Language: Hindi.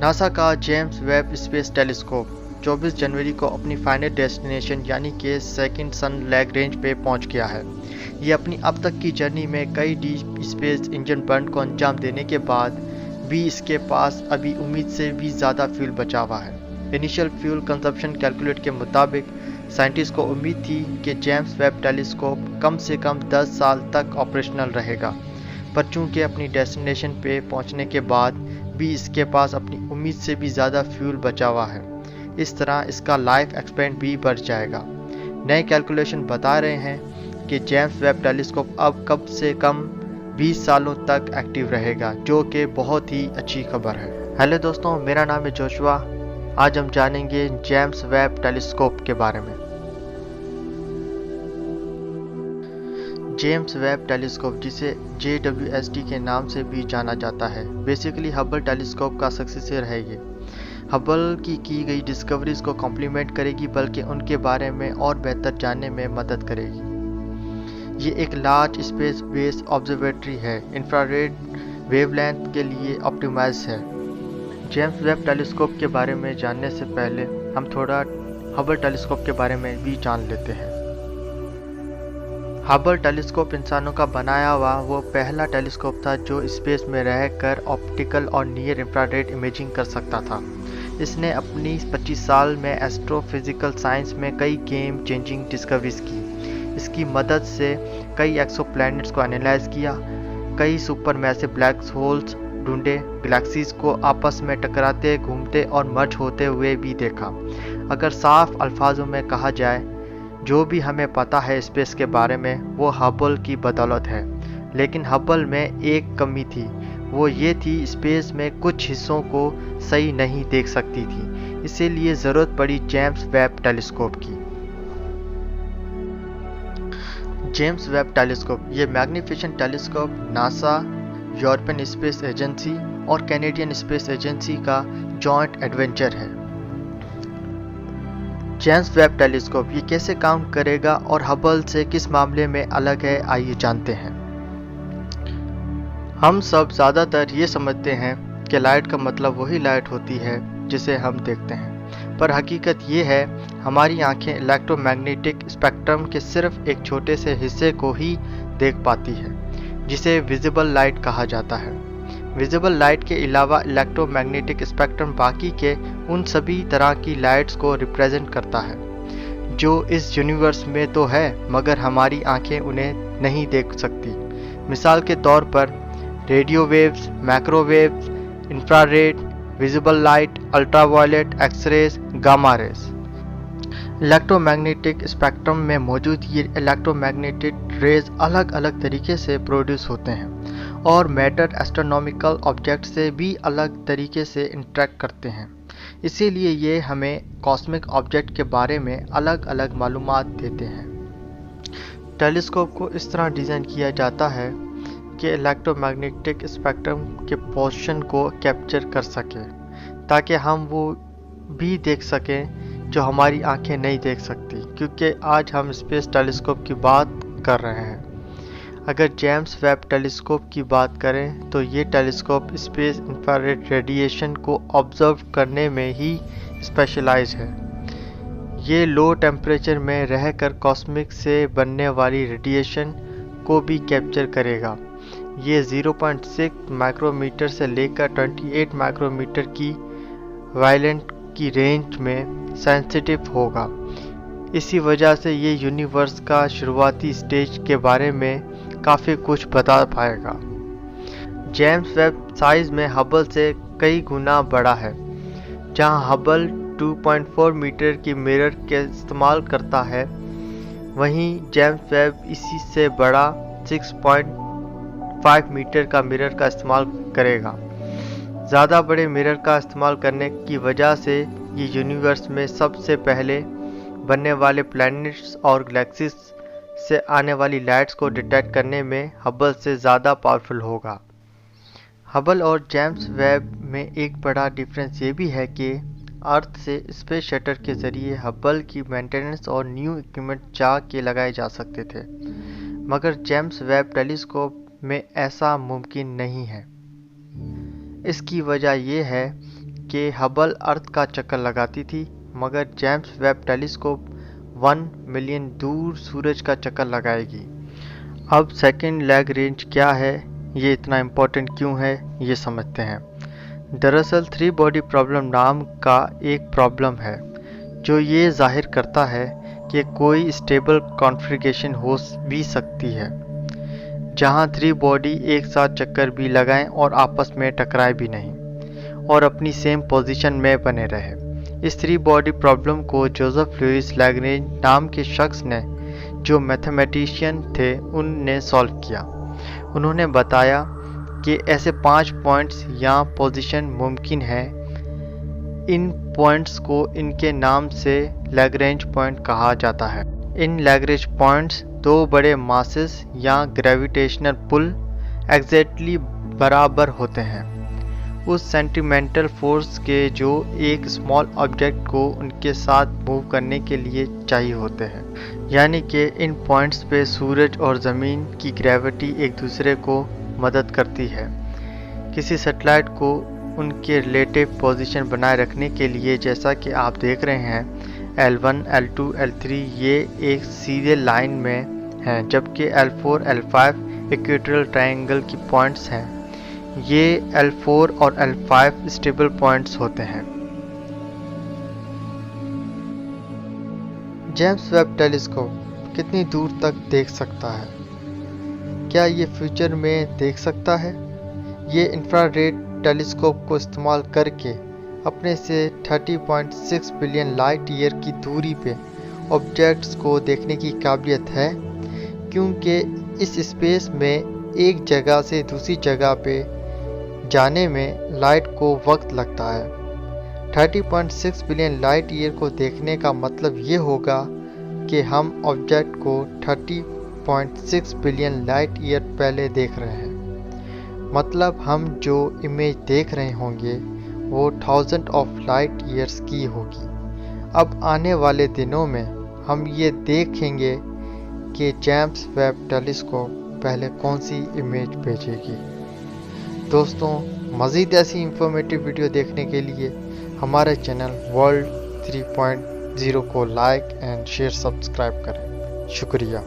नासा का जेम्स वेब स्पेस टेलीस्कोप 24 जनवरी को अपनी फाइनल डेस्टिनेशन यानी कि सेकंड सन लैग्रेंज पे पहुंच गया है। ये अपनी अब तक की जर्नी में कई डीप स्पेस इंजन बर्न को अंजाम देने के बाद भी इसके पास अभी उम्मीद से भी ज़्यादा फ्यूल बचा हुआ है। इनिशियल फ्यूल कंजप्शन कैलकुलेट के मुताबिक साइंटिस्ट को उम्मीद थी कि जेम्स वेब टेलीस्कोप कम से कम 10 साल तक ऑपरेशनल रहेगा, पर चूंकि अपनी डेस्टिनेशन पे पहुंचने के बाद भी इसके पास अपनी उम्मीद से भी ज़्यादा फ्यूल बचा हुआ है। इस तरह इसका लाइफ एक्सपेंड भी बढ़ जाएगा। नए कैलकुलेशन बता रहे हैं कि जेम्स वेब टेलीस्कोप अब कम से कम 20 सालों तक एक्टिव रहेगा, जो कि बहुत ही अच्छी खबर है। हेलो दोस्तों, मेरा नाम है जोशुआ। आज हम जानेंगे जेम्स वेब टेलीस्कोप के बारे में। जेम्स वेब टेलीस्कोप, जिसे JWST के नाम से भी जाना जाता है, बेसिकली हबल टेलीस्कोप का सक्सेसर है। ये हबल की गई डिस्कवरीज को कॉम्प्लीमेंट करेगी, बल्कि उनके बारे में और बेहतर जानने में मदद करेगी। ये एक लार्ज स्पेस बेस्ड ऑब्जर्वेटरी है, इंफ्रारेड वेवलेंथ के लिए ऑप्टिमाइज है। जेम्स वेब टेलीस्कोप के बारे में जानने से पहले हम थोड़ा हबल टेलीस्कोप के बारे में भी जान लेते हैं। हबल टेलीस्कोप इंसानों का बनाया हुआ वो पहला टेलीस्कोप था जो स्पेस में रहकर ऑप्टिकल और नियर इंफ्रारेड इमेजिंग कर सकता था। इसने अपनी 25 साल में एस्ट्रोफिजिकल साइंस में कई गेम चेंजिंग डिस्कवरीज की। इसकी मदद से कई एक्सोप्लैनेट्स को एनालाइज किया, कई सुपर मैसिव ब्लैक होल्स ढूंढे, गैलेक्सीज को आपस में टकराते, घूमते और मर्ज होते हुए भी देखा। अगर साफ अल्फाजों में कहा जाए, जो भी हमें पता है स्पेस के बारे में वो हबल की बदौलत है। लेकिन हबल में एक कमी थी, वो ये थी स्पेस में कुछ हिस्सों को सही नहीं देख सकती थी। इसीलिए ज़रूरत पड़ी जेम्स वेब टेलीस्कोप की। जेम्स वेब टेलीस्कोप, ये magnification telescope NASA, European space agency और कैनेडियन स्पेस एजेंसी का जॉइंट एडवेंचर है। जेम्स वेब टेलीस्कोप ये कैसे काम करेगा और हबल से किस मामले में अलग है, आइए जानते हैं। हम सब ज़्यादातर ये समझते हैं कि लाइट का मतलब वही लाइट होती है जिसे हम देखते हैं, पर हकीकत ये है हमारी आंखें इलेक्ट्रोमैग्नेटिक स्पेक्ट्रम के सिर्फ एक छोटे से हिस्से को ही देख पाती है, जिसे विजिबल लाइट कहा जाता है। विजिबल लाइट के अलावा इलेक्ट्रोमैग्नेटिक स्पेक्ट्रम बाकी के उन सभी तरह की लाइट्स को रिप्रेजेंट करता है जो इस यूनिवर्स में तो है, मगर हमारी आंखें उन्हें नहीं देख सकती। मिसाल के तौर पर radio waves, microwaves, infrared, visible light, ultraviolet, X rays, gamma rays. Electromagnetic spectrum में मौजूद ये इलेक्ट्रोमैग्नेटिक रेज अलग अलग तरीके से प्रोड्यूस होते हैं और मैटर एस्ट्रोनॉमिकल ऑब्जेक्ट से भी अलग तरीके से इंटरेक्ट करते हैं। इसीलिए ये हमें कॉस्मिक ऑब्जेक्ट के बारे में अलग अलग मालूमात देते हैं। टेलीस्कोप को इस तरह डिज़ाइन किया जाता है कि इलेक्ट्रोमैग्नेटिक स्पेक्ट्रम के पोर्शन को कैप्चर कर सके, ताकि हम वो भी देख सकें जो हमारी आंखें नहीं देख सकती, क्योंकि आज हम स्पेस टेलीस्कोप की बात कर रहे हैं। अगर जेम्स वेब टेलीस्कोप की बात करें तो ये टेलीस्कोप स्पेस इंफ्रारेड रेडिएशन को ऑब्जर्व करने में ही स्पेशलाइज है। ये लो टेम्परेचर में रहकर कॉस्मिक से बनने वाली रेडिएशन को भी कैप्चर करेगा। ये 0.6 माइक्रोमीटर से लेकर 28 माइक्रोमीटर की वायलेंट की रेंज में सेंसिटिव होगा। इसी वजह से ये यूनिवर्स का शुरुआती स्टेज के बारे में काफ़ी कुछ बता पाएगा। जेम्स वेब साइज में हबल से कई गुना बड़ा है। जहां हबल 2.4 मीटर की मिरर के इस्तेमाल करता है, वहीं जेम्स वेब इसी से बड़ा 6.5 मीटर का मिरर का इस्तेमाल करेगा। ज़्यादा बड़े मिरर का इस्तेमाल करने की वजह से ये यूनिवर्स में सबसे पहले बनने वाले प्लैनेट्स और गैलेक्सीज से आने वाली लाइट्स को डिटेक्ट करने में हबल से ज़्यादा पावरफुल होगा। हबल और जेम्स वेब में एक बड़ा डिफरेंस ये भी है कि अर्थ से स्पेस शटल के ज़रिए हबल की मेंटेनेंस और न्यू इक्विपमेंट के लगाए जा सकते थे, मगर जेम्स वेब टेलीस्कोप में ऐसा मुमकिन नहीं है। इसकी वजह यह है कि हबल अर्थ का चक्कर लगाती थी, मगर जेम्स वेब टेलीस्कोप 1 मिलियन दूर सूरज का चक्कर लगाएगी। अब सेकंड लैग्रेंज क्या है, ये इतना इम्पोर्टेंट क्यों है, ये समझते हैं। दरअसल 3 बॉडी प्रॉब्लम नाम का एक प्रॉब्लम है जो ये जाहिर करता है कि कोई स्टेबल कॉन्फ़िगरेशन हो भी सकती है जहां 3 बॉडी एक साथ चक्कर भी लगाएं और आपस में टकराए भी नहीं और अपनी सेम पोजीशन में बने रहे। इस 3 बॉडी प्रॉब्लम को जोसेफ लुइस लैग्रेंज नाम के शख्स ने, जो मैथमेटिशियन थे, उनने सॉल्व किया। उन्होंने बताया कि ऐसे 5 पॉइंट्स या पोजीशन मुमकिन है। इन पॉइंट्स को इनके नाम से लैग्रेंज पॉइंट कहा जाता है। इन लैग्रेंज पॉइंट्स 2 बड़े मासेस या ग्रेविटेशनल पुल एग्जैक्टली बराबर होते हैं उस सेंटिमेंटल फोर्स के जो एक स्मॉल ऑब्जेक्ट को उनके साथ मूव करने के लिए चाहिए होते हैं। यानी कि इन पॉइंट्स पे सूरज और ज़मीन की ग्रेविटी एक दूसरे को मदद करती है। किसी सैटेलाइट को उनके रिलेटिव पोजीशन बनाए रखने के लिए, जैसा कि आप देख रहे हैं, L1, L2, L3 ये एक सीधे लाइन में हैं, जबकि L4, L5 इक्वेटोरियल ट्रायंगल की पॉइंट्स हैं। ये L4 और L5 स्टेबल पॉइंट्स होते हैं। जेम्स वेब टेलीस्कोप कितनी दूर तक देख सकता है? क्या ये फ्यूचर में देख सकता है? ये इंफ्रारेड टेलीस्कोप को इस्तेमाल करके अपने से 30.6 बिलियन लाइट ईयर की दूरी पे ऑब्जेक्ट्स को देखने की काबिलियत है, क्योंकि इस स्पेस में एक जगह से दूसरी जगह पे जाने में लाइट को वक्त लगता है। 30.6 बिलियन लाइट ईयर को देखने का मतलब ये होगा कि हम ऑब्जेक्ट को 30.6 बिलियन लाइट ईयर पहले देख रहे हैं। मतलब हम जो इमेज देख रहे होंगे वो 1000 ऑफ लाइट ईयर्स की होगी। अब आने वाले दिनों में हम ये देखेंगे कि जेम्स वेब टेलीस्कोप पहले कौन सी इमेज भेजेगी। दोस्तों, मज़ीद ऐसी इंफॉर्मेटिव वीडियो देखने के लिए हमारे चैनल वर्ल्ड 3.0 को लाइक एंड शेयर सब्सक्राइब करें। शुक्रिया।